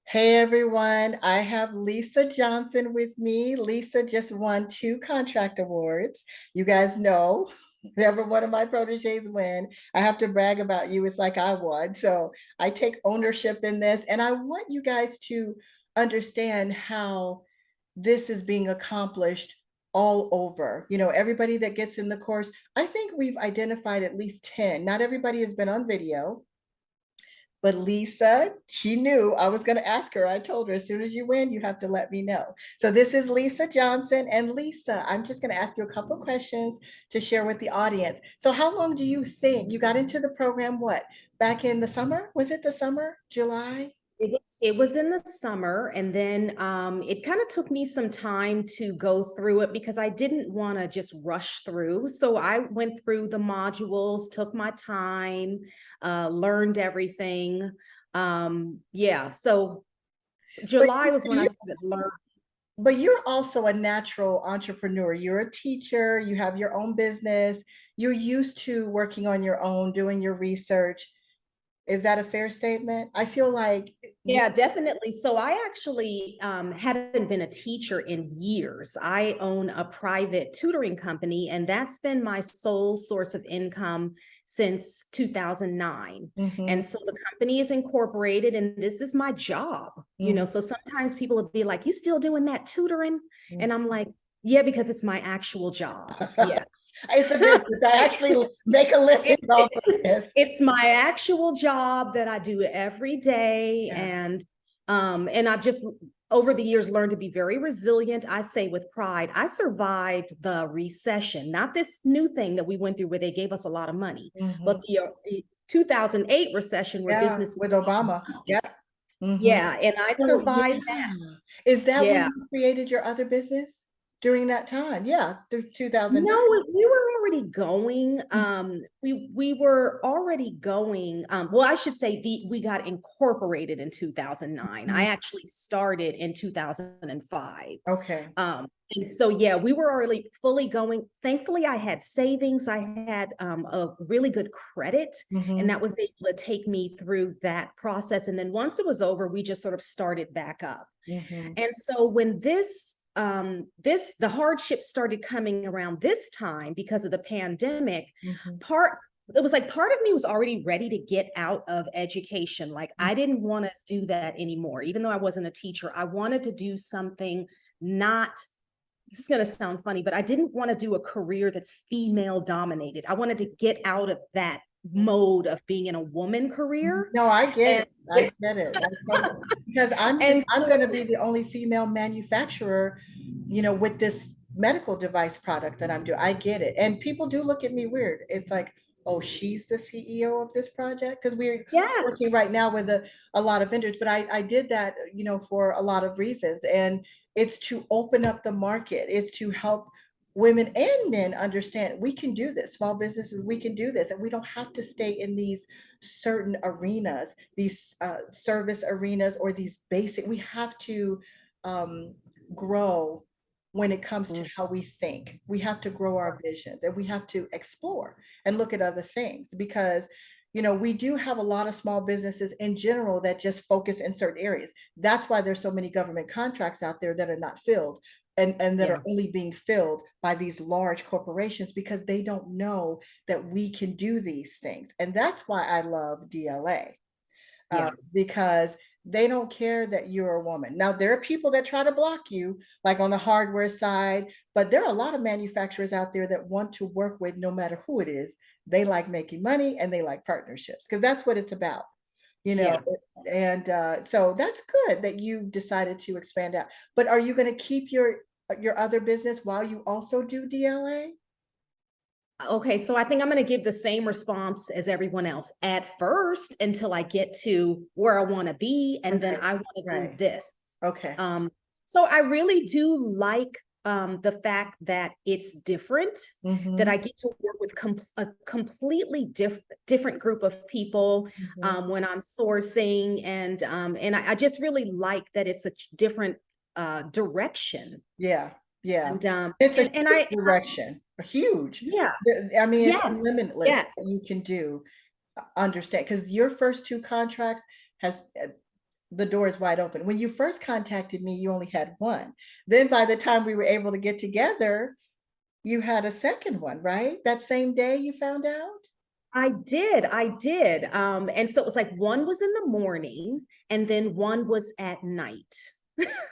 Hey everyone, I have Lisa Johnson with me. Lisa just won 2 contract awards. You guys know, whenever one of my proteges win, I have to brag about you. It's like I won. So I take ownership in this, and I want you guys to understand how this is being accomplished all over. Everybody that gets in the course, I think we've identified at least 10. Not everybody has been on video. But Lisa, she knew I was going to ask her. I told her, as soon as you win, you have to let me know. So this is Lisa Johnson. And Lisa, I'm just going to ask you a couple of questions to share with the audience. So how long do you think you got into the program? What, back in the summer? Was it the summer, July? It was in the summer, and then it kind of took me some time to go through it because I didn't want to just rush through. So I went through the modules, took my time, learned everything. Yeah, so But July was when I started learning. but you're also a natural entrepreneur. You're a teacher, you have your own business, you're used to working on your own, doing your research. Is that a fair statement? I feel like Yeah, definitely. So I actually haven't been a teacher in years. I own a private tutoring company, and that's been my sole source of income since 2009. Mhm, And so the company is incorporated, and this is my job. mhm, So sometimes people will be like, "You still doing that tutoring?" mhm. And I'm like, "Yeah, because it's my actual job." Yeah. It's a business. I actually make a living It, off it, of this. it's my actual job that I do every day. Yeah. And I've just over the years learned to be very resilient. I say with pride, I survived the recession, not this new thing that we went through where they gave us a lot of money, but Mhm. the 2008 recession where Yeah, businesses with Obama. down. Yeah. Mhm. Yeah, and I So survived that. yeah. Is that when Yeah. you created your other business during that time? Yeah, through 2009. No, we were already going. We were already going. Well, I should say we got incorporated in 2009. Mhm. I actually started in 2005. Okay. And so yeah, we were already fully going. Thankfully, I had savings. I had a really good credit, and Mhm. that was able to take me through that process. And then once it was over, we just sort of started back up. Mhm. And so when the hardships started coming around this time because of the pandemic, Mhm. part it was like part of me was already ready to get out of education. Like I didn't want to do that anymore. Even though I wasn't a teacher, I wanted to do something not, this is going to sound funny, but I didn't want to do a career that's female dominated. I wanted to get out of that mode of being in a woman career. No, I get And it. I get it. Because and I'm so going to be the only female manufacturer, with this medical device product that I'm doing. I get it. And people do look at me weird. It's like, oh, she's the CEO of this project? Because we're working yes. right now with a lot of vendors, but I did that, for a lot of reasons. And it's to open up the market. It's to help women and men understand we can do this. Small businesses, we can do this. And we don't have to stay in these certain arenas, these service arenas, or these basic. We have to um, grow when it comes to how we think. We have to grow our visions, and we have to explore and look at other things, because we do have a lot of small businesses in general that just focus in certain areas. That's why there's so many government contracts out there that are not filled, and that are Yeah. only being filled by these large corporations, because they don't know that we can do these things. And that's why I love DLA, Yeah. because they don't care that you're a woman. Now, there are people that try to block you, like on the hardware side, but there are a lot of manufacturers out there that want to work with no matter who it is. They like making money, and they like partnerships, because that's what it's about. You know, Yeah. and so that's good that you decided to expand out. But are you going to keep your other business while you also do DLA? Okay, so I think I'm going to give the same response as everyone else at first until I get to where I want to be, and then Okay, I want to do right. this. Okay. Um, so I really do like the fact that it's different, that Mm-hmm. I get to work with a completely different group of people Mm-hmm. when I'm sourcing, and I just really like that it's a different direction, Yeah, yeah. It's a and huge direction, a huge. yeah, I mean, it's yes, limitless what you yes. can do. Understand, because your first 2 contracts has the door is wide open. When you first contacted me, you only had one. Then by the time we were able to get together, you had a second one, right? That same day you found out? I did. And so it was like one was in the morning and then one was at night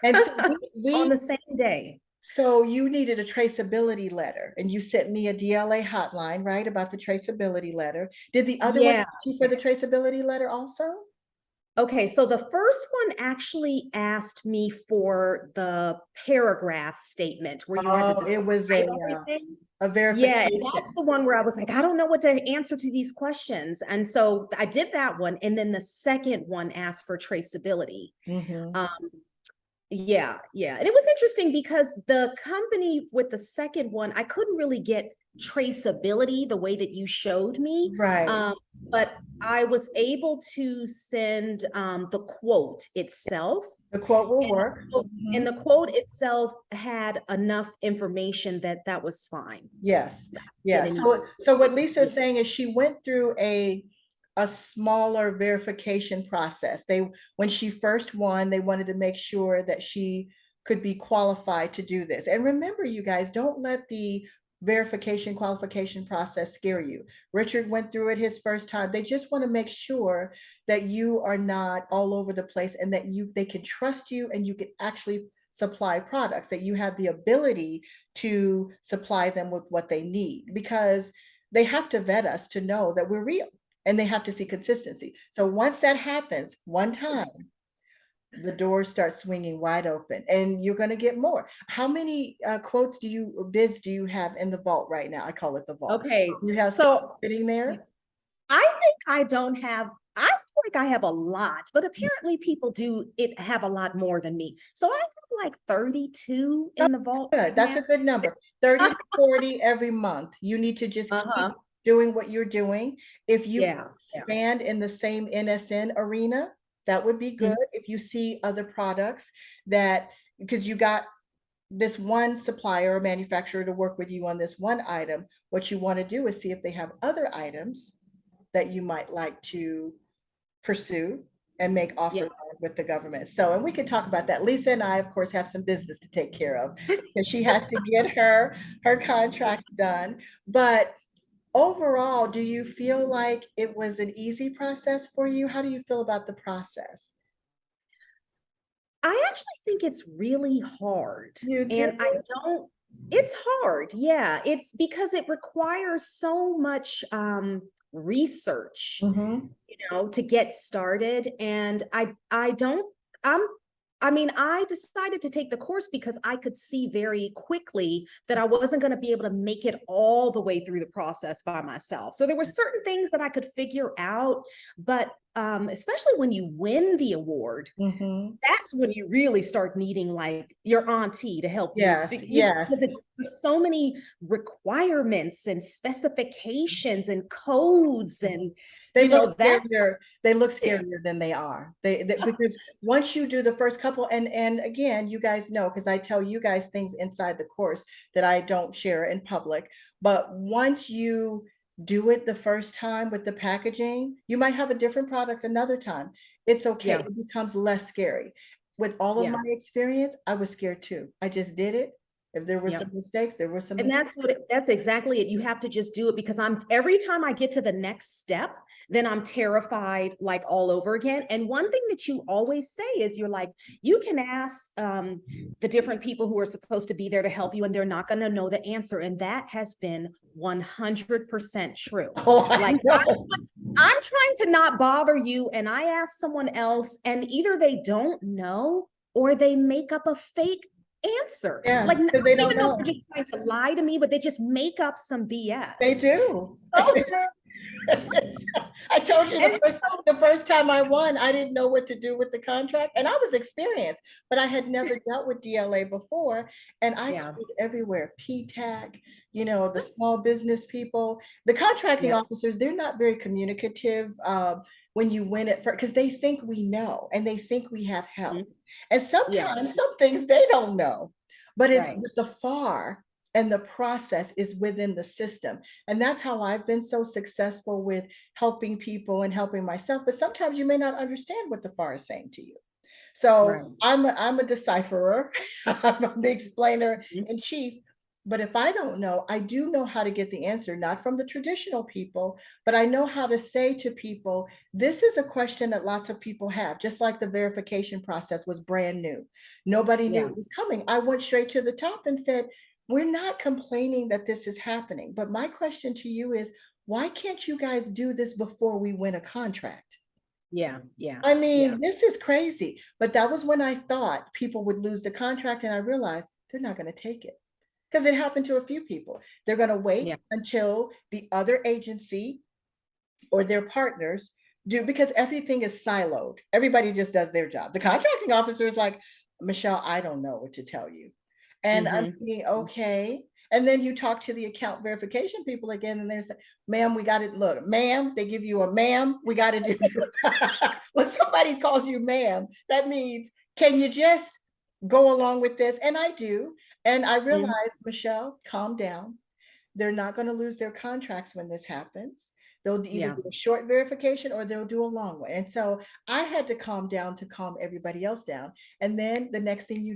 And so on the we same day. so you needed a traceability letter and you sent me a DLA hotline, right? About the traceability letter. Did the other one Yeah. ask you for the traceability letter also? Okay, so the first one actually asked me for the paragraph statement where you had to Oh, it was describe everything. a Yeah, and that's verification. the one where I was like, I don't know what to answer to these questions. And so I did that one. And then the second one asked for traceability. Mm-hmm. Um, yeah, yeah. And it was interesting because the company with the second one, I couldn't really get traceability the way that you showed me. Right. But I was able to send the quote itself. The quote will And the work. quote, and Mhm. the quote itself had enough information that that was fine. Yes. Get Yeah. any. So what Lisa is saying is she went through a smaller verification process. When she first won, they wanted to make sure that she could be qualified to do this. And remember, you guys, don't let the verification qualification process scare you. Richard went through it his first time. They just want to make sure that you are not all over the place and that they can trust you and you can actually supply products, that you have the ability to supply them with what they need, because they have to vet us to know that we're real and they have to see consistency. So once that happens one time, the doors start swinging wide open and you're going to get more. How many bids do you have in the vault right now? I call it the vault. Okay, You have so sitting there? I think I don't have, I feel like I have a lot, but apparently people do it have a lot more than me. So I have like 32 in the vault Good. right That's now. a good number. 30 to 40 every month. You need to just keep Uh-huh. doing what you're doing. If you Yeah. Yeah. expand in the same NSN arena, that would be good. Mhm. If you see other products that, because you got this one supplier or manufacturer to work with you on this one item, what you want to do is see if they have other items that you might like to pursue and make Yeah. offers with the government. So, and we could talk about that. Lisa and I, of course, have some business to take care of because she has to get her contracts done. But overall, do you feel like it was an easy process for you? How do you feel about the process? I actually think it's really hard. You do? And I don't, it's hard. Yeah. It's because it requires so much research, Mm-hmm. to get started. And I don't, I'm, I mean, I decided to take the course because I could see very quickly that I wasn't going to be able to make it all the way through the process by myself. So there were certain things that I could figure out, but especially when you win the award, Mm-hmm. that's when you really start needing like your auntie to help you Yes, yes. because there's so many requirements and specifications and codes and They look that's scarier. They look scarier than they are. Because once you do the first couple, and again, you guys know, because I tell you guys things inside the course that I don't share in public. But once you do it the first time with the packaging, you might have a different product another time. It's okay. yeah It becomes less scary. With all of yeah my experience, I was scared too. I just did it. If there were yeah some mistakes, there were some and mistakes. that's exactly it. You have to just do it because every time I get to the next step, then I'm terrified like all over again. And one thing that you always say is you're like, you can ask the different people who are supposed to be there to help you, and they're not going to know the answer. And that has been 100% true. Oh, I Like know. I'm trying to not bother you, and I ask someone else, and either they don't know or they make up a fake answer. Like Yes, I because they don't don't even know if know. they're just trying to lie to me, but they just make up some They BS. do. So, I told you and so, the first time I won, I didn't know what to do with the contract, and I was experienced, but I had never dealt with DLA before, and I yeah, called everywhere, PTAC, the small business people, the contracting yeah, officers. They're not very communicative when you win it because they think we know and they think we have help, mhm, and yeah, sometimes some things they don't know, but it's right. the FAR and the process is within the system. And that's how I've been so successful with helping people and helping myself. But sometimes you may not understand what the FAR is saying to you. So Right. I'm a decipherer. I'm the explainer Mhm. in chief. But if I don't know, I do know how to get the answer, not from the traditional people, but I know how to say to people, this is a question that lots of people have, just like the verification process was brand new. Nobody knew Yeah. it was coming. I went straight to the top and said, we're not complaining that this is happening. But my question to you is, why can't you guys do this before we win a contract? Yeah. Yeah. I Yeah. mean, this is crazy. But that was when I thought people would lose the contract, and I realized they're not going to take it because it happened to a few people. They're going to wait Yeah. until the other agency or their partners do, because everything is siloed. Everybody just does their job. The contracting officer is like, Michelle, I don't know what to tell you. And I'm Mhm. thinking, okay. And then you talk to the account verification people again, and they're saying, ma'am, we got to look, ma'am, they give you a ma'am, we got to do this. When somebody calls you ma'am, that means, can you just go along with this? And I do. And I Mhm. realized, Michelle, calm down. They're not going to lose their contracts when this happens. They'll either Yeah. do a short verification or they'll do a long one. And so I had to calm down to calm everybody else down. And then the next thing you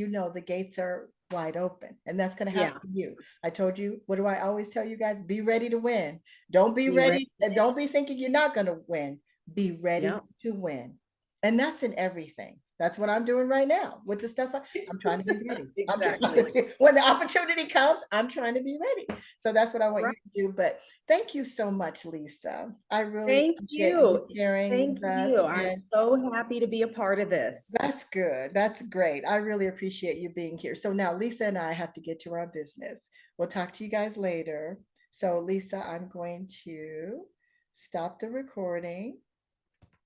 know, the gates are wide open. And that's going to happen Yeah. to you. I told you, what do I always tell you guys? Be ready to win. Don't be Be ready. ready. Don't be thinking you're not going to win. Be ready Yeah. to win. And that's in everything. That's what I'm doing right now with the stuff. I'm trying to be ready. I'm trying Exactly. to be, when the opportunity comes, I'm trying to be ready. So that's what I want Right. you to do. But thank you so much, Lisa. I really Thank appreciate you you. sharing Thank with us. you. I'm And so happy to be a part of this. that's good. That's great. I really appreciate you being here. So now Lisa and I have to get to our business. We'll talk to you guys later. So Lisa, I'm going to stop the recording.